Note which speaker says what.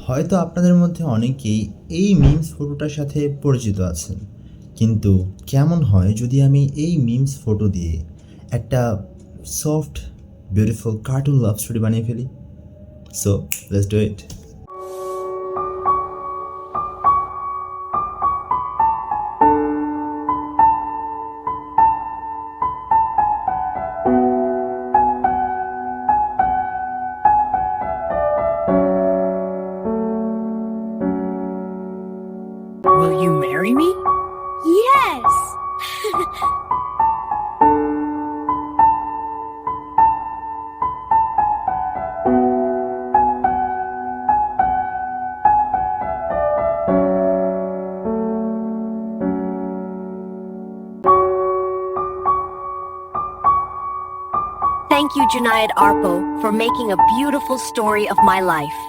Speaker 1: হয়তো আপনাদের মধ্যে অনেকেই এই মিমস ফটোটার সাথে পরিচিত আছেন। কিন্তু কেমন হয় যদি আমি এই মিমস ফটো দিয়ে একটা soft, beautiful cartoon love story বানিয়ে ফেলি? So let's do it.
Speaker 2: Will you marry me?
Speaker 3: Yes!
Speaker 4: Thank you, Junaid Arpo, for making a beautiful story of my life.